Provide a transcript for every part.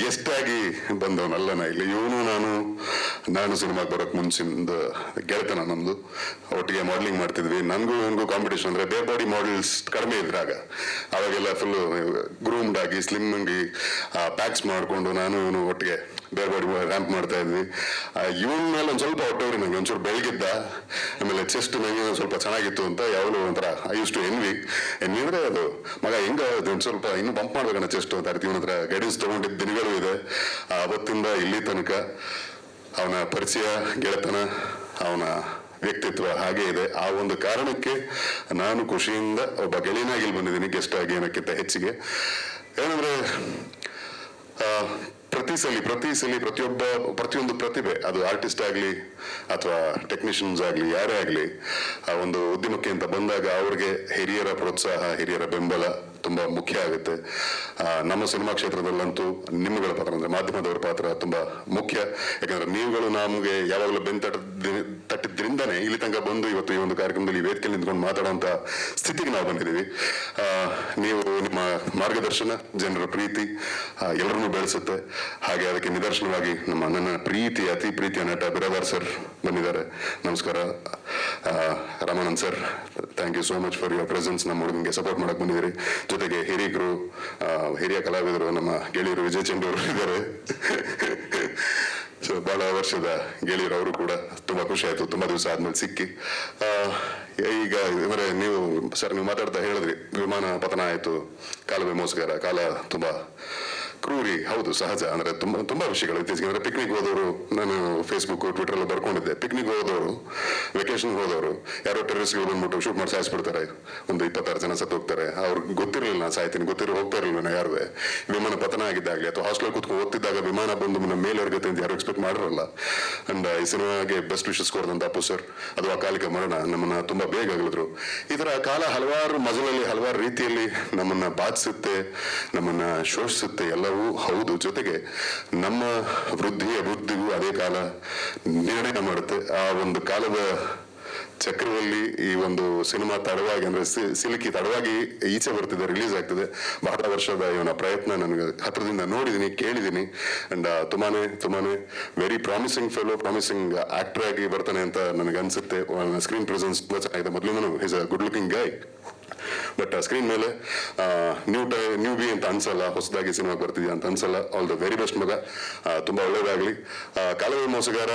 Guest ಆಗಿ ಬಂದವನಲ್ಲ ನಾ ಇಲ್ಲಿ. ಇವನು ನಾನು ಸಿನಿಮಾಗೆ ಬರೋಕ್ಕೆ ಮುಂಚಿಂದ ಗೆಳೆತನ ನಮ್ದು. ಒಟ್ಟಿಗೆ ಮಾಡಲಿಂಗ್ ಮಾಡ್ತಿದ್ವಿ. ನನಗೂ ಇವನಿಗೂ ಕಾಂಪಿಟೇಷನ್ ಅಂದರೆ ಬೇರ್ ಬಾಡಿ ಮಾಡೆಲ್ಸ್ ಕಡಿಮೆ ಇದ್ರಾಗ. ಅವಾಗೆಲ್ಲ ಫುಲ್ಲು ಗ್ರೂಮ್ಡ್ ಆಗಿ ಸ್ಲಿಮ್ ಆಗಿ ಪ್ಯಾಕ್ಸ್ ಮಾಡಿಕೊಂಡು ನಾನು ಇವನು ಒಟ್ಟಿಗೆ ಬೇರ್ ಬಾಡಿ ರ್ಯಾಂಪ್ ಮಾಡ್ತಾ ಇದ್ವಿ. ಇವನ ಮೇಲೆ ಒಂದು ಸ್ವಲ್ಪ ಹೊಟ್ಟವ್ರಿ ನನಗೆ ಒಂಚೂರು ಬೆಳಗಿದ್ದ. ಆಮೇಲೆ ಚೆಸ್ಟ್ ನನಗೆ ಸ್ವಲ್ಪ ಚೆನ್ನಾಗಿತ್ತು ಅಂತ ಯಾವಾಗಲೂ ಒಂಥರ ಐ ಯೂಸ್ ಟು ಎನ್ವಿ ಅಂದರೆ ಅದು ಮಗ ಹೆಂಗೆ ಒಂದು ಸ್ವಲ್ಪ ಇನ್ನೂ ಬಂಪ್ ಮಾಡ್ಬೇಕಣ್ಣ ಚೆಸ್ಟ್ ಅಂತ ಇರ್ತೀವಿ. ಇವನ ಹತ್ರ ಗೈಡೆನ್ಸ್ ತೊಗೊಂಡಿದ್ದ ದಿನಗಳು ಇದೆ. ಅವತ್ತಿಂದ ಇಲ್ಲಿ ತನಕ ಅವನ ಪರಿಚಯ, ಗೆಳೆತನ, ಅವನ ವ್ಯಕ್ತಿತ್ವ ಹಾಗೆ ಇದೆ. ಆ ಒಂದು ಕಾರಣಕ್ಕೆ ನಾನು ಖುಷಿಯಿಂದ ಒಬ್ಬ ಗೆಳೆಯನಾಗಿ ಇಲ್ಲಿ ಬಂದಿದ್ದೀನಿ ಗೆಸ್ಟ್ ಆಗಿ ಏನಕ್ಕಿಂತ ಹೆಚ್ಚಿಗೆ. ಏನಂದ್ರೆ ಪ್ರತಿಯೊಂದು ಪ್ರತಿಭೆ, ಅದು ಆರ್ಟಿಸ್ಟ್ ಆಗಲಿ ಅಥವಾ ಟೆಕ್ನಿಷಿಯನ್ಸ್ ಆಗಲಿ ಯಾರೇ ಆಗಲಿ, ಆ ಒಂದು ಉದ್ಯಮಕ್ಕೆ ಅಂತ ಬಂದಾಗ ಅವ್ರಿಗೆ ಹಿರಿಯರ ಪ್ರೋತ್ಸಾಹ, ಹಿರಿಯರ ಬೆಂಬಲ ತುಂಬ ಮುಖ್ಯ ಆಗುತ್ತೆ. ನಮ್ಮ ಸಿನಿಮಾ ಕ್ಷೇತ್ರದಲ್ಲಂತೂ ನಿಮ್ಮಗಳ ಪಾತ್ರ ಅಂದರೆ ಮಾಧ್ಯಮದವರ ಪಾತ್ರ ತುಂಬ ಮುಖ್ಯ. ಯಾಕಂದ್ರೆ ನೀವುಗಳು ನಮಗೆ ಯಾವಾಗಲೂ ತಟ್ಟಿದ್ರಿಂದನೇ ಇಲ್ಲಿ ತನಕ ಬಂದು ಇವತ್ತು ಈ ಒಂದು ಕಾರ್ಯಕ್ರಮದಲ್ಲಿ ವೇದಿಕೆಯಲ್ಲಿ ನಿಂತ್ಕೊಂಡು ಮಾತಾಡುವಂಥ ಸ್ಥಿತಿಗೆ ನಾವು ಬಂದಿದ್ದೀವಿ. ನೀವು ನಿಮ್ಮ ಮಾರ್ಗದರ್ಶನ, ಜನರ ಪ್ರೀತಿ ಎಲ್ಲರನ್ನೂ ಬೆಳೆಸುತ್ತೆ. ಹಾಗೆ ಅದಕ್ಕೆ ನಿದರ್ಶನವಾಗಿ ನನ್ನ ಅತಿ ಪ್ರೀತಿಯ ನಟ ಬಿರಾದಾರ್ ಸರ್ ಬಂದಿದ್ದಾರೆ. ನಮಸ್ಕಾರ. Ramanand sir, thank you so much for your presence. ನಮ್ಮ ಹುಡುಗನಿಗೆ ಸಪೋರ್ಟ್ ಮಾಡಕ್ಕೆ ಬಂದಿದ್ದೀರಿ. ಜೊತೆಗೆ ಹಿರಿಯ ಕಲಾವಿದರು, ನಮ್ಮ ಗೆಳೆಯರು ವಿಜಯ್ ಚಂದ್ರ ಅವರು ಇದ್ದಾರೆ. ಸೊ ಬಹಳ ವರ್ಷದ ಗೆಳೆಯರು, ಅವರು ಕೂಡ ತುಂಬ ಖುಷಿ ಆಯಿತು, ತುಂಬ ದಿವಸ ಆದ್ಮೇಲೆ ಸಿಕ್ಕಿ. ಈಗ ಅಂದರೆ ನೀವು ಮಾತಾಡ್ತಾ ಹೇಳಿದ್ರಿ, ವಿಮಾನ ಪತನ ಆಯಿತು, ಕಾಲವೇ ಮೋಸಗಾರ, ಕಾಲ ತುಂಬ ಕ್ರೂರಿ. ಹೌದು, ಸಹಜ. ಅಂದರೆ ತುಂಬಾ ವಿಷಯಗಳು ಇತ್ತೀಚೆಗೆ ಅಂದರೆ ಪಿಕ್ನಿಕ್ ಹೋದವರು, ನಾನು ಫೇಸ್ಬುಕ್ ಟ್ವಿಟರ್ ಎಲ್ಲ ಬರ್ಕೊಂಡಿದ್ದೆ, ಪಿಕ್ನಿಕ್ ಹೋದವರು, ವೆಕೇಶನ್ ಹೋದವರು ಯಾರೋ ಟೆರರಿಸ್ಟ್ಗಳು ಬಂದ್ಬಿಟ್ಟು ಶೂಟ್ ಮಾಡಿ ಸಾಯಿಸ್ಬಿಡ್ತಾರೆ. ಒಂದು 26 ಜನ ಸತ್ತು ಹೋಗ್ತಾರೆ. ಅವ್ರಿಗೆ ಗೊತ್ತಿರಲಿಲ್ಲ ನಾನು ಸಾಯ್ತೀನಿ, ಹೋಗ್ತಾ ಇರಲಿಲ್ಲ ಯಾರುವೆ. ವಿಮಾನ ಪತನ ಆಗಿದ್ದಾಗಲಿ ಅಥವಾ ಹಾಸ್ಟೆಲ್ ಕೂತ್ಕೊಂಡು ಓದ್ತಿದ್ದಾಗ ವಿಮಾನ ಬಂದು ನಮ್ಮ ಮೇಲೆ ಇರುತ್ತೆ ಅಂತ ಯಾರು ಎಕ್ಸ್ಪೆಕ್ಟ್ ಮಾಡಿರಲ್ಲ. ಅಂಡ್ ಈ ಸಿನಿಮಾಗೆ ಬೆಸ್ಟ್ ವಿಶಸ್ ಕೊಡದಂತ ಅಪ್ಪು ಸರ್, ಅದು ಅಕಾಲಿಕ ಮರಣ, ನಮ್ಮನ್ನ ತುಂಬಾ ಬೇಗ ಅಗಲಿದ್ರು. ಈ ತರ ಕಾಲ ಹಲವಾರು ಮಜಲಲ್ಲಿ ಹಲವಾರು ರೀತಿಯಲ್ಲಿ ನಮ್ಮನ್ನ ಬಾಧಿಸುತ್ತೆ, ನಮ್ಮನ್ನ ಶೋಷಿಸುತ್ತೆ, ಎಲ್ಲವೂ ಹೌದು. ಜೊತೆಗೆ ನಮ್ಮ ಅಭಿವೃದ್ಧಿಗೂ ಅದೇ ಕಾಲ ನಿರ್ಣಯ ಮಾಡುತ್ತೆ. ಆ ಒಂದು ಕಾಲದ ಚಕ್ರದಲ್ಲಿ ಈ ಒಂದು ಸಿನಿಮಾ ತಡವಾಗಿ ಅಂದ್ರೆ ಸಿಲುಕಿ ತಡವಾಗಿ ಈಚೆ ಬರ್ತಿದೆ, ರಿಲೀಸ್ ಆಗ್ತಿದೆ. ಬಹಳ ವರ್ಷದ ಇವನ ಪ್ರಯತ್ನ ನನಗೆ ಹತ್ರದಿಂದ ನೋಡಿದ್ದೀನಿ, ಕೇಳಿದ್ದೀನಿ. ಅಂಡ್ ತುಂಬಾನೇ very promising fellow, promising actor ಆಗಿ ಬರ್ತಾನೆ ಅಂತ ನನಗೆ ಅನ್ಸುತ್ತೆ. ಸ್ಕ್ರೀನ್ ಪ್ರೆಸೆನ್ಸ್ ತುಂಬಾ ಚೆನ್ನಾಗಿದೆ. ಮೊದಲಿಂದನೂ is a good looking Guy. But screen ಮೇಲೆ ನ್ಯೂ ಬಿ ಅಂತ ಅನ್ಸಲ್ಲ, ಹೊಸದಾಗಿ ಸಿನಿಮಾಗೆ ಬರ್ತಿದ್ಯಾ ಅಂತ ಅನ್ಸಲ್ಲ. ಆಲ್ ದ ವೆರಿ ಬೆಸ್ಟ್ ಮಗ, ತುಂಬಾ ಒಳ್ಳೇದಾಗ್ಲಿ. ಕಾಲವೇ ಮೋಸಗಾರ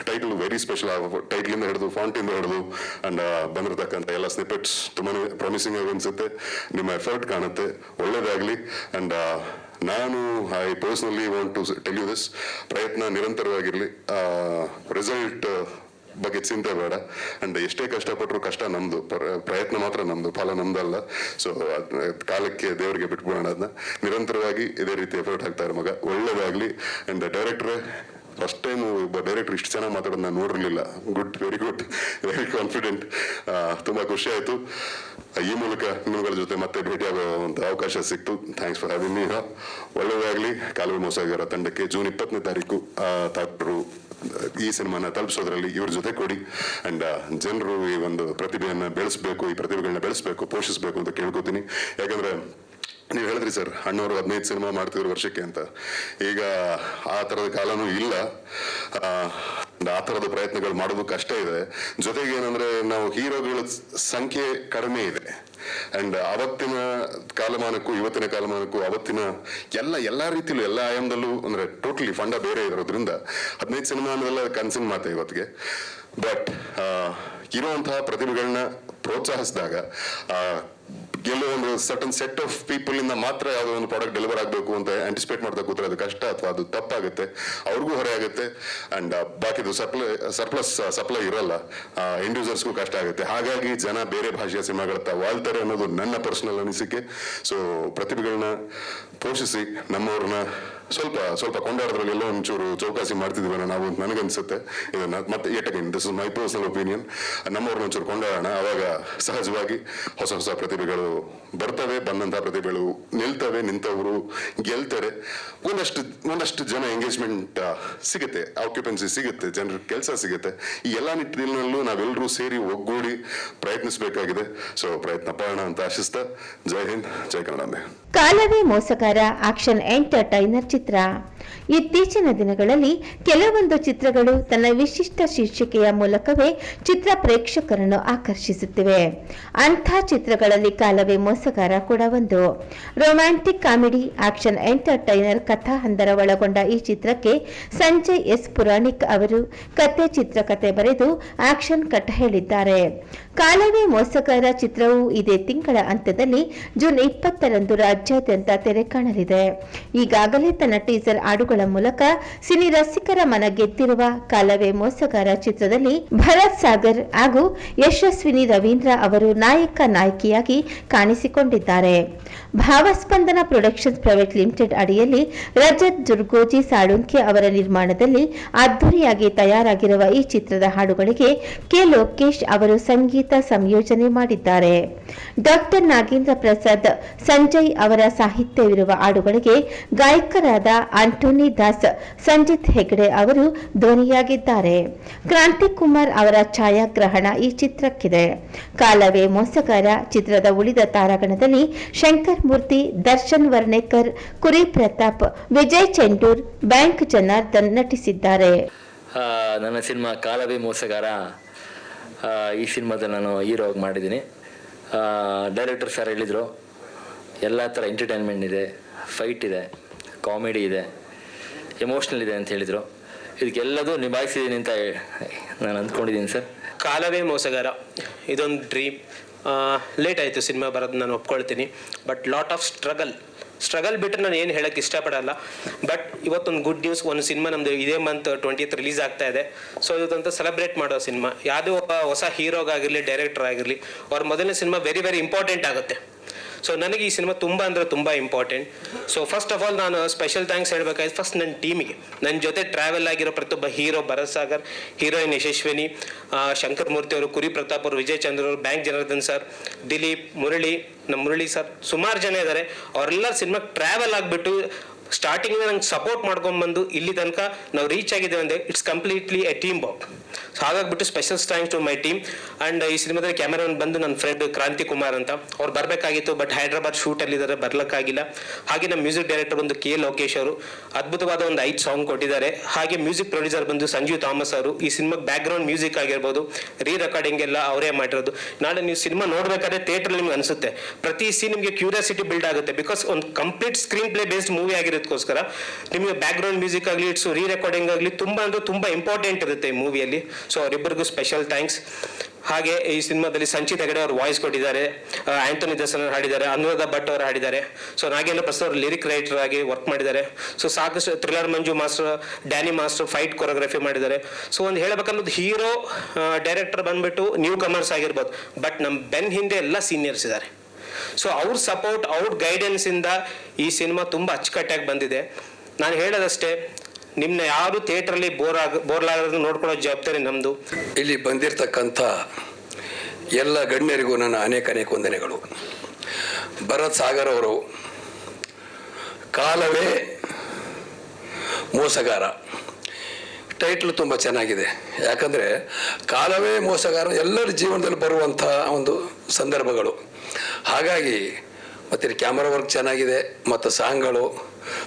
ಟೈಟಲ್ ವೆರಿ ಸ್ಪೆಷಲ್. ಟೈಟ್ಲ್ ಇಂದ ಹಿಡಿದು, ಫಾಂಟ್ ಇಂದ ಹಿಡಿದು ಅಂಡ್ ಬಂದಿರತಕ್ಕಂಥ ಎಲ್ಲ ಸ್ನಿಪೆಟ್ಸ್ ತುಂಬಾನೇ ಪ್ರಾಮಿಸಿಂಗ್ ಆಗಿ ಅನ್ಸುತ್ತೆ. ನಿಮ್ಮ ಎಫರ್ಟ್ ಕಾಣುತ್ತೆ, ಒಳ್ಳೇದಾಗ್ಲಿ. And I personally want to tell you this, ಪ್ರಯತ್ನ ನಿರಂತರವಾಗಿರ್ಲಿ. ರಿಸಲ್ಟ್ ಬಗ್ಗೆ ಚಿಂತೆ ಬೇಡ. ಅಂಡ್ ಎಷ್ಟೇ ಕಷ್ಟಪಟ್ಟರು ಕಷ್ಟ ನಮ್ದು, ಪ್ರಯತ್ನ ಮಾತ್ರ ನಮ್ದು, ಫಲ ನಮ್ದಲ್ಲ. ಸೊ ಕಾಲಕ್ಕೆ ದೇವರಿಗೆ ಬಿಟ್ಬಿಡೋಣ. ಅದನ್ನ ನಿರಂತರವಾಗಿ ಇದೇ ರೀತಿ ಎಫರ್ಟ್ ಹಾಕ್ತಾರೆ ಮಗ, ಒಳ್ಳೇದಾಗ್ಲಿ. ಅಂಡ್ ಡೈರೆಕ್ಟ್ರೆ, ಫಸ್ಟ್ ಟೈಮ್ ಒಬ್ಬ ಡೈರೆಕ್ಟರ್ ಇಷ್ಟು ಚೆನ್ನಾಗಿ ಮಾತಾಡೋದು ನಾನು ನೋಡಿರಲಿಲ್ಲ. Good, very good, very confident. ತುಂಬಾ ಖುಷಿ ಆಯ್ತು. ಈ ಮೂಲಕ ನಿಮ್ಮಗಳ ಜೊತೆ ಮತ್ತೆ ಭೇಟಿಯಾಗುವಂತ ಅವಕಾಶ ಸಿಕ್ತು. Thanks for having me. ಒಳ್ಳೆಯದಾಗ್ಲಿ. ಕಾಲವೇ ಮೋಸಗಾರ ತಂಡಕ್ಕೆ ಜೂನ್ 20ನೇ ತಾರೀಕು ತಾಟರು ಈ ಸಿನಿಮಾನ ತಲುಪಿಸೋದ್ರಲ್ಲಿ ಇವ್ರ ಜೊತೆ ಕೊಡಿ. ಅಂಡ್ ಜನರು ಈ ಒಂದು ಪ್ರತಿಭೆಯನ್ನ ಬೆಳೆಸಬೇಕು, ಈ ಪ್ರತಿಭೆಗಳನ್ನ ಬೆಳೆಸಬೇಕು, ಪೋಷಿಸಬೇಕು ಅಂತ ಕೇಳ್ಕೊತೀನಿ. ಯಾಕಂದ್ರೆ ನೀವು ಹೇಳಿದ್ರಿ ಸರ್, ಅಣ್ಣವರು 15 ಸಿನಿಮಾ ಮಾಡ್ತಿದ್ರು ವರ್ಷಕ್ಕೆ ಅಂತ. ಈಗ ಆ ಥರದ ಕಾಲನೂ ಇಲ್ಲ. ಆ ಥರದ ಪ್ರಯತ್ನಗಳು ಮಾಡೋದು ಕಷ್ಟ ಇದೆ. ಜೊತೆಗೆ ಏನಂದ್ರೆ ನಾವು ಹೀರೋಗಳ ಸಂಖ್ಯೆ ಕಡಿಮೆ ಇದೆ. ಅಂಡ್ ಅವತ್ತಿನ ಕಾಲಮಾನಕ್ಕೂ ಇವತ್ತಿನ ಕಾಲಮಾನಕ್ಕೂ ಅವತ್ತಿನ ಎಲ್ಲಾ ರೀತಿಲೂ ಎಲ್ಲ ಆಯಾಮದಲ್ಲೂ ಅಂದ್ರೆ ಟೋಟಲಿ ಫಂಡ ಬೇರೆ ಇರೋದ್ರಿಂದ 15 ಸಿನಿಮಾ ಅನ್ನೋದೆಲ್ಲ ಕನಸಿನ ಮಾತೆ ಇವತ್ತಿಗೆ. ಬಟ್ ಇರುವಂತಹ ಪ್ರತಿಭೆಗಳನ್ನ ಪ್ರೋತ್ಸಾಹಿಸಿದಾಗ ಎಲ್ಲೋ ಒಂದು ಸರ್ಟನ್ ಸೆಟ್ ಆಫ್ ಪೀಪಲ್ ಇಂದ ಮಾತ್ರ ಯಾವುದೋ ಒಂದು ಪ್ರಾಡಕ್ಟ್ ಡೆಲಿವರ್ ಆಗಬೇಕು ಅಂತ ಆಂಟಿಸಿಪೇಟ್ ಮಾಡ್ತಾ ಕೂತ್ರೆ ಅದು ಕಷ್ಟ, ಅಥವಾ ಅದು ತಪ್ಪಾಗುತ್ತೆ, ಅವ್ರಿಗೂ ಹೊರೆ ಆಗುತ್ತೆ. ಅಂಡ್ ಬಾಕಿದು ಸರ್ಪ್ಲಸ್ ಸಪ್ಲೈ ಇರಲ್ಲ, ಎಂಡ್ ಯೂಸರ್ಸ್ಗೂ ಕಷ್ಟ ಆಗುತ್ತೆ. ಹಾಗಾಗಿ ಜನ ಬೇರೆ ಭಾಷೆಯ ಸಿನಿಮಾಗಳತ್ತ ವಾಳ್ತಾರೆ ಅನ್ನೋದು ನನ್ನ ಪರ್ಸನಲ್ ಅನಿಸಿಕೆ. ಸೊ ಪ್ರತಿಭೆಗಳನ್ನ ಪೋಷಿಸಿ, ನಮ್ಮವ್ರನ್ನ ಸ್ವಲ್ಪ ಕೊಂಡಾಡೋದ್ರಲ್ಲಿ ಎಲ್ಲೋ ಒಂಚೂರು ಚೌಕಾಸಿ ಮಾಡ್ತಿದ್ದೀವಲ್ಲ ನಾವು ಅಂತ ನನಗನ್ಸುತ್ತೆ. ಇದನ್ನ ಮತ್ತೆ yet again this is my personal opinion. ನಮ್ಮವ್ರನ್ನ ಒಂಚೂರು ಕೊಂಡಾಡೋಣ, ಅವಾಗ ಸಹಜವಾಗಿ ಹೊಸ ಪ್ರತಿಭೆಗಳು ಬರ್ತವೆ. ಬಂದಂತಹ ಪ್ರತಿಭೆಗಳು ನಿಲ್ತವೆ, ನಿಂತವರು ಗೆಲ್ತಾರೆ. ಒಂದಷ್ಟು ಜನ ಎಂಗೇಜ್ಮೆಂಟ್ ಸಿಗುತ್ತೆ, ಆಕ್ಯುಪೆನ್ಸಿ ಸಿಗುತ್ತೆ, ಜನರ ಕೆಲಸ ಸಿಗುತ್ತೆ. ಈ ಎಲ್ಲಾ ನಿಟ್ಟಿನಲ್ಲೂ ನಾವೆಲ್ಲರೂ ಸೇರಿ ಒಗ್ಗೂಡಿ ಪ್ರಯತ್ನಿಸಬೇಕಾಗಿದೆ. ಸೊ ಪ್ರಯತ್ನ ಪಡೋಣ ಅಂತ ಆಶಿಸ್ತಾ, ಜೈ ಹಿಂದ್, ಜೈ ಕನ್ನಡಾಂಬೆ. ಕಾಲವೇ ಮೋಸಗಾರ ಆಕ್ಷನ್ ಎಂಟರ್ಟೈನರ್ ಚಿತ್ರ. ಇತ್ತೀಚಿನ ದಿನಗಳಲ್ಲಿ ಕೆಲವೊಂದು ಚಿತ್ರಗಳು ತನ್ನ ವಿಶಿಷ್ಟ ಶೀರ್ಷಿಕೆಯ ಮೂಲಕವೇ ಚಿತ್ರ ಪ್ರೇಕ್ಷಕರನ್ನು ಆಕರ್ಷಿಸುತ್ತಿವೆ. ಅಂಥ ಚಿತ್ರಗಳಲ್ಲಿ ಕಾಲವೇ ಮೋಸಗಾರ ಕೂಡ ಒಂದು. ರೊಮ್ಯಾಂಟಿಕ್ ಕಾಮಿಡಿ ಆಕ್ಷನ್ ಎಂಟರ್ಟೈನರ್ ಕಥಾ ಹಂದರ ಒಳಗೊಂಡ ಈ ಚಿತ್ರಕ್ಕೆ ಸಂಜಯ್ ಎಸ್ ಪುರಾಣಿಕ್ ಅವರು ಚಿತ್ರಕಥೆ ಬರೆದು ಆಕ್ಷನ್ ಕಟ್ ಹೇಳಿದ್ದಾರೆ. ಕಾಲವೇ ಮೋಸಗಾರ ಚಿತ್ರವು ಇದೇ ತಿಂಗಳ ಅಂತ್ಯದಲ್ಲಿ ಜೂನ್ 20ರಂದು ರಾಜ್ಯಾದ್ಯಂತ ತೆರೆ ಕಾಣಲಿದೆ. ಈಗಾಗಲೇ ತನ್ನ ಟೀಸರ್ ಹಾಡುಗಳ ಮೂಲಕ ಸಿನಿ ರಸಿಕರ ಮನ ಗೆದ್ದಿರುವ ಕಾಲವೇ ಮೋಸಗಾರ ಚಿತ್ರದಲ್ಲಿ ಭರತ್ ಸಾಗರ್ ಹಾಗೂ ಯಶಸ್ವಿನಿ ರವೀಂದ್ರ ಅವರು ನಾಯಕಿಯಾಗಿ ಕಾಣಿಸಿಕೊಂಡಿದ್ದಾರೆ. ಭಾವಸ್ಪಂದನ ಪ್ರೊಡಕ್ಷನ್ಸ್ ಪ್ರೈವೇಟ್ ಲಿಮಿಟೆಡ್ ಅಡಿಯಲ್ಲಿ ರಜತ್ ಜುರ್ಗೋಜಿ ಸಾಳುಂಖ್ಯ ಅವರ ನಿರ್ಮಾಣದಲ್ಲಿ ಅದ್ದೂರಿಯಾಗಿ ತಯಾರಾಗಿರುವ ಈ ಚಿತ್ರದ ಹಾಡುಗಳಿಗೆ ಕೆ ಲೋಕೇಶ್ ಅವರು ಸಂಗೀತ ಸಂಯೋಜನೆ ಮಾಡಿದ್ದಾರೆ. ಡಾಕ್ಟರ್ ನಾಗೇಂದ್ರ ಪ್ರಸಾದ್ ಸಂಜಯ್ ಅವರ ಸಾಹಿತ್ಯವಿರುವ ಹಾಡುಗಳಿಗೆ ಗಾಯಕರಾದ ಆಂಟೋನಿ ದಾಸ್, ಸಂಜಿತ್ ಹೆಗ್ಡೆ ಅವರು ಧ್ವನಿಯಾಗಿದ್ದಾರೆ. ಕ್ರಾಂತಿ ಕುಮಾರ್ ಅವರ ಛಾಯಾಗ್ರಹಣ ಈ ಚಿತ್ರಕ್ಕಿದೆ. ಕಾಲವೇ ಮೋಸಗಾರ ಚಿತ್ರದ ಉಳಿದ ತಾರಾಗಣದಲ್ಲಿ ಶಂಕರ್ ಮೂರ್ತಿ, ದರ್ಶನ್ ವರ್ಣೇಕರ್, ಕುರಿ ಪ್ರತಾಪ್, ವಿಜಯ್ ಚೆಂಡೂರ್, ಬ್ಯಾಂಕ್ ಜನಾರ್ದನ್ ನಟಿಸಿದ್ದಾರೆ. ನನ್ನ ಸಿನಿಮಾ ಕಾಲವೇ ಮೋಸಗಾರ, ಈ ಸಿನಿಮಾದಲ್ಲಿ ನಾನು ಹೀರೋ ಆಗಿ ಮಾಡಿದ್ದೀನಿ. ಡೈರೆಕ್ಟರ್ ಸರ್ ಹೇಳಿದರು ಎಲ್ಲ ಥರ ಎಂಟರ್ಟೈನ್ಮೆಂಟ್ ಇದೆ, ಫೈಟ್ ಇದೆ, ಕಾಮಿಡಿ ಇದೆ, ಎಮೋಷ್ನಲ್ ಇದೆ ಅಂತ ಹೇಳಿದರು. ಇದಕ್ಕೆಲ್ಲದೂ ನಿಭಾಯಿಸಿದ್ದೀನಿ ಅಂತ ನಾನು ಅಂದ್ಕೊಂಡಿದ್ದೀನಿ ಸರ್. ಕಾಲವೇ ಮೋಸಗಾರ ಇದೊಂದು ಡ್ರೀಮ್. ಲೇಟ್ ಆಯಿತು ಸಿನಿಮಾ ಬರೋದು, ನಾನು ಒಪ್ಕೊಳ್ತೀನಿ. ಬಟ್ ಲಾಟ್ ಆಫ್ ಸ್ಟ್ರಗಲ್ ಬಿಟ್ಟರೆ ನಾನು ಏನು ಹೇಳೋಕ್ಕೆ ಇಷ್ಟಪಡಲ್ಲ. ಬಟ್ ಇವತ್ತೊಂದು ಗುಡ್ ನ್ಯೂಸ್, ಒಂದು ಸಿನಿಮಾ ನಮ್ಮದು ಇದೇ ಮಂತ್ 20th ರಿಲೀಸ್ ಆಗ್ತಾ ಇದೆ. ಸೊ ಇದೊಂದು ಸೆಲೆಬ್ರೇಟ್ ಮಾಡೋ ಸಿನಿಮಾ. ಯಾವುದೇ ಒಬ್ಬ ಹೊಸ ಹೀರೋಗಾಗಿರಲಿ, ಡೈರೆಕ್ಟರ್ ಆಗಿರಲಿ, ಅವ್ರ ಮೊದಲನೇ ಸಿನಿಮಾ ವೆರಿ ವೆರಿ ಇಂಪಾರ್ಟೆಂಟ್ ಆಗುತ್ತೆ. ಸೊ ನನಗೆ ಈ ಸಿನಿಮಾ ತುಂಬ ಅಂದರೆ ತುಂಬ important. So first of all ನಾನು ಸ್ಪೆಷಲ್ ಥ್ಯಾಂಕ್ಸ್ ಹೇಳಬೇಕಾಯ್ತು ಫಸ್ಟ್ ನನ್ನ ಟೀಮಿಗೆ. ನನ್ನ ಜೊತೆ ಟ್ರಾವೆಲ್ ಆಗಿರೋ ಪ್ರತಿಯೊಬ್ಬ ಹೀರೋ ಭರತ್ ಸಾಗರ್, ಹೀರೋಯಿನ್ ಯಶಸ್ವಿನಿ, ಶಂಕರ್ ಮೂರ್ತಿ ಅವರು, ಕುರಿ ಪ್ರತಾಪ್ ಅವರು, ವಿಜಯ್ ಚಂದ್ರ ಅವರು, bank Janardhan sir, Dileep, Murali sir, ಸುಮಾರು ಜನ ಇದ್ದಾರೆ. ಅವರೆಲ್ಲ ಸಿನಿಮಾಗೆ ಟ್ರಾವೆಲ್ ಆಗಿಬಿಟ್ಟು ಸ್ಟಾರ್ಟಿಂಗ್ ನಂಗೆ ಸಪೋರ್ಟ್ ಮಾಡ್ಕೊಂಡ್ಬಂದು ಇಲ್ಲಿ ತನಕ ನಾವು ರೀಚ್ ಆಗಿದ್ದೇವೆ ಅಂದರೆ it's completely a team work. So ಹಾಗಾಗ್ಬಿಟ್ಟು special thanks to my team. And ಈ ಸಿನಿಮಾದಲ್ಲಿ ಕ್ಯಾಮೆರಾಮನ್ ಬಂದು ನನ್ನ ಫ್ರೆಂಡ್ ಕ್ರಾಂತಿ ಕುಮಾರ್ ಅಂತ, ಅವ್ರು ಬರಬೇಕಾಗಿತ್ತು ಬಟ್ ಹೈದ್ರಾಬಾದ್ ಶೂಟಲ್ಲಿದ್ದಾರೆ, ಬರ್ಲಿಕ್ಕಾಗಿಲ್ಲ. ಹಾಗೆ ನಮ್ಮ ಮ್ಯೂಸಿಕ್ ಡೈರೆಕ್ಟರ್ ಬಂದು ಕೆ ಲೋಕೇಶ್ ಅವರು ಅದ್ಭುತವಾದ ಒಂದು 5 ಸಾಂಗ್ ಕೊಟ್ಟಿದ್ದಾರೆ. ಹಾಗೆ ಮ್ಯೂಸಿಕ್ ಪ್ರೊಡ್ಯೂಸರ್ ಬಂದು ಸಂಜೀವ್ ಥಾಮಸ್ ಅವರು. ಈ ಸಿನಿಮಾಗೆ ಬ್ಯಾಕ್ಗ್ರೌಂಡ್ ಮ್ಯೂಸಿಕ್ ಆಗಿರ್ಬೋದು, ರೆಕಾರ್ಡಿಂಗ್ ಎಲ್ಲ ಅವರೇ ಮಾಡಿರೋದು. ನಾಳೆ ನೀವು ಸಿನಿಮಾ ನೋಡ್ಬೇಕಾದ್ರೆ ಥಿಯೇಟ್ರಲ್ಲಿ ನಿಮ್ಗೆ ಅನಿಸುತ್ತೆ ಪ್ರತಿ ಸೀನ್ ನಿಮಗೆ ಕ್ಯೂರಿಯಾಸಿಟಿ ಬಿಲ್ಡ್ ಆಗುತ್ತೆ. ಬಿಕಾಸ್ ಒಂದು complete screenplay based movie ಆಗಿರೋದಕ್ಕೋಸ್ಕರ ನಿಮಗೆ ಬ್ಯಾಕ್ಗ್ರೌಂಡ್ ಮ್ಯೂಸಿಕ್ ಆಗಲಿ, ಇಟ್ಸ್ ರೆಕಾರ್ಡಿಂಗ್ ಆಗಲಿ ತುಂಬ ಅಂದರೆ ತುಂಬ ಇಂಪಾರ್ಟೆಂಟ್ ಇರುತ್ತೆ ಈ ಮೂವಿಯಲ್ಲಿ. ಸೊ ಅವರಿಬ್ಬರಿಗೂ ಸ್ಪೆಷಲ್ ಥ್ಯಾಂಕ್ಸ್. ಹಾಗೆ ಈ ಸಿನಿಮಾದಲ್ಲಿ ಸಂಚಿತ್ ಹೆಗಡೆ ಅವರು ವಾಯ್ಸ್ ಕೊಟ್ಟಿದ್ದಾರೆ, ಆಂಟೋನಿ ದರ್ಶನ್ ಅವರು ಹಾಡಿದ್ದಾರೆ, ಅನುರಾಧ ಭಟ್ ಅವರು ಹಾಡಿದ್ದಾರೆ. ಸೊ ನಾಗೇಂದ್ರ ಪ್ರಸಾದ್ ಅವರು ಲಿರಿಕ್ ರೈಟರ್ ಆಗಿ ವರ್ಕ್ ಮಾಡಿದ್ದಾರೆ. ಸೊ ಸಾಕಷ್ಟು thriller Manju master, Danny master fight choreography ಮಾಡಿದ್ದಾರೆ. ಸೊ ಒಂದು ಹೇಳಬೇಕನ್ನೋದು ಹೀರೋ ಡೈರೆಕ್ಟರ್ ಬಂದ್ಬಿಟ್ಟು ನ್ಯೂ ಕಮರ್ಸ್ ಆಗಿರ್ಬೋದು, ಬಟ್ ನಮ್ಮ ಬೆನ್ ಹಿಂದೆ ಎಲ್ಲ ಸೀನಿಯರ್ಸ್ ಇದ್ದಾರೆ. ಸೊ ಅವ್ರ ಸಪೋರ್ಟ್, ಅವ್ರ ಗೈಡೆನ್ಸಿಂದ ಈ ಸಿನಿಮಾ ತುಂಬ ಅಚ್ಚುಕಟ್ಟಾಗಿ ಬಂದಿದೆ. ನಾನು ಹೇಳೋದಷ್ಟೇ, ನಿಮ್ಮನ್ನ ಯಾರು ಥಿಯೇಟ್ರಲ್ಲಿ ಬೋರ್ಲಾಗೋದು ನೋಡ್ಕೊಳ್ಳೋ ಜವಾಬ್ದಾರಿ ನಮ್ಮದು. ಇಲ್ಲಿ ಬಂದಿರತಕ್ಕಂಥ ಎಲ್ಲ ಗಣ್ಯರಿಗೂ ನನ್ನ ಅನೇಕ ವಂದನೆಗಳು. ಭರತ್ ಸಾಗರ್ ಅವರು ಕಾಲವೇ ಮೋಸಗಾರ ಟೈಟ್ಲ್ ತುಂಬ ಚೆನ್ನಾಗಿದೆ. ಯಾಕಂದರೆ ಕಾಲವೇ ಮೋಸಗಾರ ಎಲ್ಲರ ಜೀವನದಲ್ಲಿ ಬರುವಂಥ ಒಂದು ಸಂದರ್ಭಗಳು. ಹಾಗಾಗಿ ಮತ್ತು ಕ್ಯಾಮರಾ ವರ್ಕ್ ಚೆನ್ನಾಗಿದೆ, ಮತ್ತು ಸಾಂಗ್ಗಳು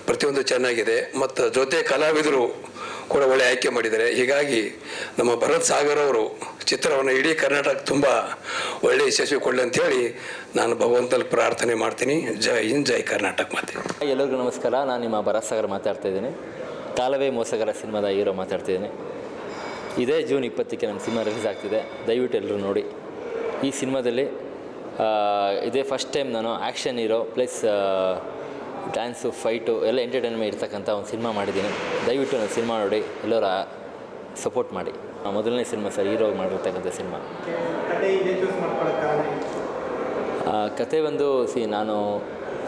ಪ್ರತಿಯೊಂದು ಚೆನ್ನಾಗಿದೆ, ಮತ್ತು ಜೊತೆ ಕಲಾವಿದರು ಕೂಡ ಒಳ್ಳೆ ಆಯ್ಕೆ ಮಾಡಿದ್ದಾರೆ. ಹೀಗಾಗಿ ನಮ್ಮ ಭರತ್ ಸಾಗರ್ ಅವರು ಚಿತ್ರವನ್ನು ಇಡೀ ಕರ್ನಾಟಕ ತುಂಬ ಒಳ್ಳೆಯ ಯಶಸ್ವಿ ಕೊಡಲಿ ಅಂಥೇಳಿ ನಾನು ಭಗವಂತನಲ್ಲಿ ಪ್ರಾರ್ಥನೆ ಮಾಡ್ತೀನಿ. ಜೈ ಹಿಂದ್, ಜೈ ಕರ್ನಾಟಕ. ಮಾತೆ ಎಲ್ಲರಿಗೂ ನಮಸ್ಕಾರ. ನಾನು ನಿಮ್ಮ ಭರತ್ ಸಾಗರ್ ಮಾತಾಡ್ತಾ ಇದ್ದೀನಿ. ಕಾಲವೇ ಮೋಸಗಾರ ಸಿನಿಮಾದ ಹೀರೋ ಮಾತಾಡ್ತಿದ್ದೀನಿ. ಇದೇ ಜೂನ್ 20ಕ್ಕೆ ನಮ್ಮ ಸಿನಿಮಾ ರಿಲೀಸ್ ಆಗ್ತಿದೆ. ದಯವಿಟ್ಟು ಎಲ್ಲರೂ ನೋಡಿ. ಈ ಸಿನಿಮಾದಲ್ಲಿ ಇದೇ ಫಸ್ಟ್ ಟೈಮ್ ನಾನು action hero plus dance, fight ಎಲ್ಲ ಎಂಟರ್ಟೈನ್ಮೆಂಟ್ ಇರ್ತಕ್ಕಂಥ ಒಂದು ಸಿನಿಮಾ ಮಾಡಿದ್ದೀನಿ. ದಯವಿಟ್ಟು ನಾನು ಸಿನಿಮಾ ನೋಡಿ ಎಲ್ಲರೂ ಸಪೋರ್ಟ್ ಮಾಡಿ. ಮೊದಲನೇ ಸಿನಿಮಾ ಸರ್, ಹೀರೋ ಮಾಡಿರ್ತಕ್ಕಂಥ ಸಿನಿಮಾ. ಕತೆ ಒಂದು ನಾನು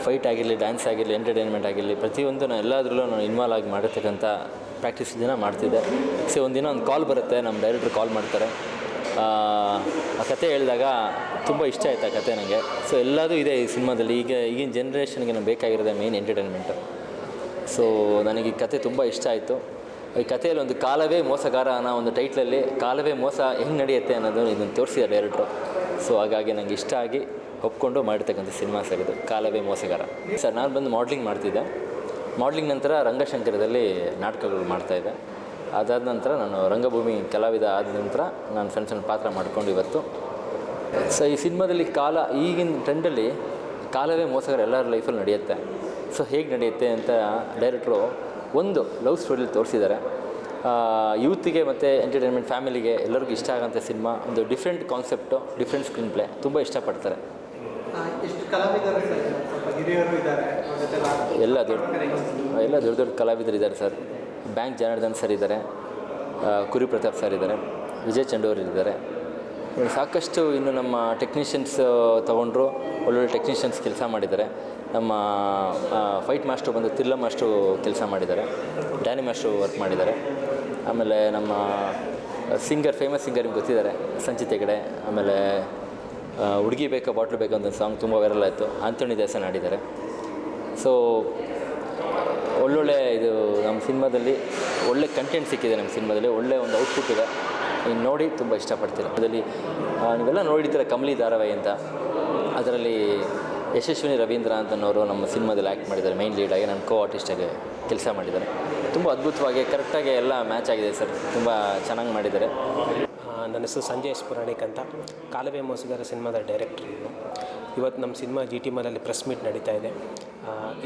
ಫೈಟ್ ಆಗಿರಲಿ, ಡ್ಯಾನ್ಸ್ ಆಗಿರಲಿ, ಎಂಟರ್ಟೈನ್ಮೆಂಟ್ ಆಗಿರಲಿ, ಪ್ರತಿಯೊಂದು ನಾನು ಎಲ್ಲದರಲ್ಲೂ ನಾನು ಇನ್ವಾಲ್ವ್ ಆಗಿ ಮಾಡಿರ್ತಕ್ಕಂಥ ಪ್ರಾಕ್ಟೀಸ್ ದಿನ ಮಾಡ್ತಿದ್ದೆ. ಸೊ ಒಂದಿನ ಒಂದು ಕಾಲ್ ಬರುತ್ತೆ, ನಮ್ಮ ಡೈರೆಕ್ಟ್ರ್ ಕಾಲ್ ಮಾಡ್ತಾರೆ. ಆ ಕತೆ ಹೇಳಿದಾಗ ತುಂಬ ಇಷ್ಟ ಆಯ್ತು ಆ ಕತೆ ನನಗೆ. ಸೊ ಎಲ್ಲದೂ ಇದೆ ಈ ಸಿನಿಮಾದಲ್ಲಿ. ಈಗಿನ ಜನ್ರೇಷನ್ಗೆ ನಮ್ಗೆ ಬೇಕಾಗಿರೋದೆ ಮೇನ್ ಎಂಟರ್ಟೈನ್ಮೆಂಟು. ಸೊ ನನಗೆ ಈ ಕತೆ ತುಂಬ ಇಷ್ಟ ಆಯಿತು. ಈ ಕಥೆಯಲ್ಲಿ ಒಂದು ಕಾಲವೇ ಮೋಸಗಾರ ಅನ್ನೋ ಒಂದು ಟೈಟ್ಲಲ್ಲಿ ಕಾಲವೇ ಮೋಸ ಹೆಂಗೆ ನಡೆಯುತ್ತೆ ಅನ್ನೋದು ಇದನ್ನು ತೋರಿಸಿದ ಡೈರೆಕ್ಟ್ರು. ಸೊ ಹಾಗಾಗಿ ನನಗೆ ಇಷ್ಟ ಆಗಿ ಒಪ್ಕೊಂಡು ಮಾಡಿರ್ತಕ್ಕಂಥ ಸಿನಿಮಾ ಸರ್ ಇದು, ಕಾಲವೇ ಮೋಸಗಾರ. ಸರ್ ನಾನು ಬಂದು ಮಾಡ್ಲಿಂಗ್ ಮಾಡ್ತಿದ್ದೆ. ಮಾಡ್ಲಿಂಗ್ ನಂತರ ರಂಗಶಂಕರದಲ್ಲಿ ನಾಟಕಗಳು ಮಾಡ್ತಾಯಿದ್ದೆ. ಅದಾದ ನಂತರ ನಾನು ರಂಗಭೂಮಿ ಕಲಾವಿದ ಆದ ನಂತರ ನಾನು ಸಣ್ಣ ಸಣ್ಣ ಪಾತ್ರ ಮಾಡ್ಕೊಂಡು ಇವತ್ತು ಸೊ ಈ ಸಿನಿಮಾದಲ್ಲಿ ಈಗಿನ ಟ್ರೆಂಡಲ್ಲಿ ಕಾಲವೇ ಮೋಸಗಾರ ಎಲ್ಲರ ಲೈಫಲ್ಲಿ ನಡೆಯುತ್ತೆ. ಸೊ ಹೇಗೆ ನಡೆಯುತ್ತೆ ಅಂತ ಡೈರೆಕ್ಟ್ರು ಒಂದು ಲವ್ ಸ್ಟೋರಿಯಲ್ಲಿ ತೋರಿಸಿದ್ದಾರೆ. ಯೂತ್ಗೆ ಮತ್ತು ಎಂಟರ್ಟೈನ್ಮೆಂಟ್ ಫ್ಯಾಮಿಲಿಗೆ ಎಲ್ಲರಿಗೂ ಇಷ್ಟ ಆಗೋಂಥ ಸಿನಿಮಾ. ಒಂದು different concept, different screen play, ತುಂಬ ಇಷ್ಟಪಡ್ತಾರೆ. ಎಲ್ಲ ದೊಡ್ಡ ದೊಡ್ಡ ಕಲಾವಿದರು ಇದ್ದಾರೆ ಸರ್. ಬ್ಯಾಂಕ್ ಜನಾರ್ದನ್ ಸರ್ ಇದ್ದಾರೆ, ಕುರಿ ಪ್ರತಾಪ್ ಸರ್ ಇದ್ದಾರೆ, ವಿಜಯ್ ಚಂಡೂರ್ ಇದ್ದಾರೆ. ಸಾಕಷ್ಟು ಇನ್ನು ನಮ್ಮ ಟೆಕ್ನಿಷಿಯನ್ಸ್ ತೊಗೊಂಡ್ರು, ಒಳ್ಳೊಳ್ಳೆ ಟೆಕ್ನಿಷಿಯನ್ಸ್ ಕೆಲಸ ಮಾಡಿದ್ದಾರೆ. ನಮ್ಮ ಫೈಟ್ ಮಾಸ್ಟ್ರು ಬಂದು ತಿರ್ಲ ಮಾಸ್ಟ್ರು ಕೆಲಸ ಮಾಡಿದ್ದಾರೆ, ಡ್ಯಾನಿ ಮಾಸ್ಟ್ರು ವರ್ಕ್ ಮಾಡಿದ್ದಾರೆ. ಆಮೇಲೆ ನಮ್ಮ ಫೇಮಸ್ ಸಿಂಗರ್ ನಿಮ್ಗೆ ಗೊತ್ತಿದ್ದಾರೆ, ಸಂಚಿತ್ ಹೆಗಡೆ. ಆಮೇಲೆ ಹುಡುಗಿ ಬೇಕಾ ಬಾಟ್ಲು ಬೇಕಾ ಅಂತ ಸಾಂಗ್ ತುಂಬ ವೈರಲ್ ಆಯಿತು, ಆಂಥೋನಿ ದೇಸಾನ್ ಆಡಿದ್ದಾರೆ. ಸೊ ಒಳ್ಳೊಳ್ಳೆ ಇದು ನಮ್ಮ ಸಿನಿಮಾದಲ್ಲಿ ಒಳ್ಳೆ ಕಂಟೆಂಟ್ ಸಿಕ್ಕಿದೆ. ನಮ್ಮ ಸಿನಿಮಾದಲ್ಲಿ ಒಳ್ಳೆ ಒಂದು ಔಟ್ಪುಟ್ ಇದೆ. ಇನ್ನು ನೋಡಿ ತುಂಬ ಇಷ್ಟಪಡ್ತೀರ. ಅದರಲ್ಲಿ ನೀವೆಲ್ಲ ನೋಡಿರ್ತೀರ ಕಮಲಿ ಧಾರಾವಾಹಿ ಅಂತ, ಅದರಲ್ಲಿ ಯಶಸ್ವಿನಿ ರವೀಂದ್ರ ಅಂತನವರು ನಮ್ಮ ಸಿನಿಮಾದಲ್ಲಿ ಆ್ಯಕ್ಟ್ ಮಾಡಿದ್ದಾರೆ. ಮೈನ್ ಲೀಡಾಗಿ ನಾನು ಆರ್ಟಿಸ್ಟಾಗಿ ಕೆಲಸ ಮಾಡಿದ್ದಾರೆ. ತುಂಬ ಅದ್ಭುತವಾಗಿ ಕರೆಕ್ಟಾಗಿ ಎಲ್ಲ ಮ್ಯಾಚ್ ಆಗಿದೆ ಸರ್. ತುಂಬ ಚೆನ್ನಾಗಿ ಮಾಡಿದ್ದಾರೆ. ನನ್ನ ಹೆಸರು ಸಂಜಯ್ ಎಸ್ ಪುರಾಣಿಕ್ ಅಂತ, ಕಾಲವೇ ಮೋಸಗಾರ ಸಿನಿಮಾದ ಡೈರೆಕ್ಟ್ರ್. ಇವತ್ತು ನಮ್ಮ ಸಿನಿಮಾ GT ಮಾಲಲ್ಲಿ ಪ್ರೆಸ್ ಮೀಟ್ ನಡೀತಾ ಇದೆ.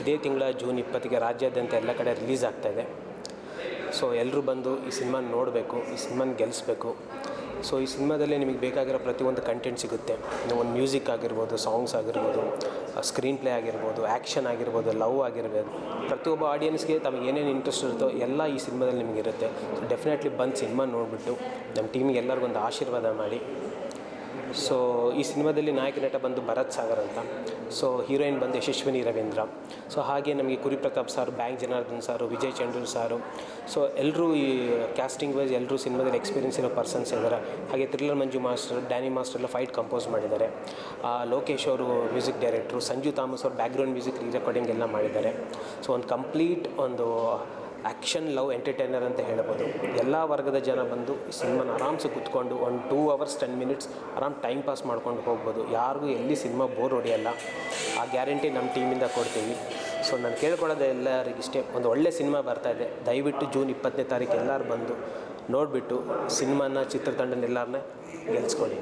ಇದೇ ತಿಂಗಳ ಜೂನ್ 20ಗೆ ರಾಜ್ಯಾದ್ಯಂತ ಎಲ್ಲ ಕಡೆ ರಿಲೀಸ್ ಆಗ್ತಾಯಿದೆ. ಸೊ ಎಲ್ಲರೂ ಬಂದು ಈ ಸಿನಿಮಾನ ನೋಡಬೇಕು, ಈ ಸಿನಿಮಾನ ಗೆಲ್ಲಿಸ್ಬೇಕು. ಸೊ ಈ ಸಿನಿಮಾದಲ್ಲಿ ನಿಮಗೆ ಬೇಕಾಗಿರೋ ಪ್ರತಿಯೊಂದು ಕಂಟೆಂಟ್ ಸಿಗುತ್ತೆ. ಒಂದು ಮ್ಯೂಸಿಕ್ ಆಗಿರ್ಬೋದು, ಸಾಂಗ್ಸ್ ಆಗಿರ್ಬೋದು, ಸ್ಕ್ರೀನ್ ಪ್ಲೇ ಆಗಿರ್ಬೋದು, ಆ್ಯಕ್ಷನ್ ಆಗಿರ್ಬೋದು, ಲವ್ ಆಗಿರ್ಬೋದು. ಪ್ರತಿಯೊಬ್ಬ ಆಡಿಯನ್ಸ್ಗೆ ತಮಗೆ ಏನೇನು ಇಂಟ್ರೆಸ್ಟ್ ಇರುತ್ತೋ ಎಲ್ಲ ಈ ಸಿನಿಮಾದಲ್ಲಿ ನಿಮಗಿರುತ್ತೆ. ಸೊ ಡೆಫಿನೆಟ್ಲಿ ಬಂದು ಸಿನಿಮಾ ನೋಡಿಬಿಟ್ಟು ನಮ್ಮ ಟೀಮಿಗೆ ಎಲ್ಲರಿಗೊಂದು ಆಶೀರ್ವಾದ ಮಾಡಿ. ಸೊ ಈ ಸಿನಿಮಾದಲ್ಲಿ ನಾಯಕ ನಟ ಬಂದು ಭರತ್ ಸಾಗರ್ ಅಂತ, ಸೊ ಹೀರೋಯಿನ್ ಬಂದು ಯಶಸ್ವಿನಿ ರವೀಂದ್ರ. ಸೊ ಹಾಗೆ ನಮಗೆ ಕುರಿ ಪ್ರತಾಪ್ ಸಾರು, ಬ್ಯಾಂಕ್ ಜನಾರ್ದನ್ ಸಾರು, ವಿಜಯ್ ಚಂಡೂರ್ ಸಾರು. ಸೊ ಎಲ್ಲರೂ ಈ ಕ್ಯಾಸ್ಟಿಂಗ್ ವೈಸ್ ಎಲ್ಲರೂ ಸಿನಿಮಾದಲ್ಲಿ ಎಕ್ಸ್ಪೀರಿಯನ್ಸ್ ಇರೋ ಪರ್ಸನ್ಸ್ ಇದ್ದಾರೆ. ಹಾಗೆ thriller Manju master, Danny master ಎಲ್ಲ ಫೈಟ್ ಕಂಪೋಸ್ ಮಾಡಿದ್ದಾರೆ. ಲೋಕೇಶ್ ಅವರು ಮ್ಯೂಸಿಕ್ ಡೈರೆಕ್ಟ್ರು, ಸಂಜು ಥಾಮಸ್ ಅವರು ಬ್ಯಾಕ್ಗ್ರೌಂಡ್ ಮ್ಯೂಸಿಕ್ ರೆಕಾರ್ಡಿಂಗ್ ಎಲ್ಲ ಮಾಡಿದ್ದಾರೆ. ಸೊ ಒಂದು ಕಂಪ್ಲೀಟ್ ಒಂದು ಆ್ಯಕ್ಷನ್ ಲವ್ ಎಂಟರ್ಟೈನರ್ ಅಂತ ಹೇಳ್ಬೋದು. ಎಲ್ಲ ವರ್ಗದ ಜನ ಬಂದು ಈ ಸಿನಿಮಾನ ಆರಾಮ್ಸೆ ಕೂತ್ಕೊಂಡು ಒಂದು 2 hours 10 minutes ಆರಾಮ್ ಟೈಮ್ ಪಾಸ್ ಮಾಡ್ಕೊಂಡು ಹೋಗ್ಬೋದು. ಯಾರಿಗೂ ಎಲ್ಲಿ ಸಿನಿಮಾ ಬೋರ್ ಹೊಡೆಯಲ್ಲ, ಆ ಗ್ಯಾರಂಟಿ ನಮ್ಮ ಟೀಮಿಂದ ಕೊಡ್ತೀವಿ. ಸೊ ನಾನು ಕೇಳ್ಕೊಳ್ಳೋದು ಎಲ್ಲರಿಗಿಷ್ಟೇ, ಒಂದು ಒಳ್ಳೆ ಸಿನಿಮಾ ಬರ್ತಾಯಿದೆ. ದಯವಿಟ್ಟು ಜೂನ್ 20ನೇ ತಾರೀಕು ಎಲ್ಲರೂ ಬಂದು ನೋಡಿಬಿಟ್ಟು ಸಿನಿಮಾನ, ಚಿತ್ರತಂಡನ ಎಲ್ಲರನ್ನ ಗೆಲ್ಲಿಸ್ಕೊಳ್ಳಿ.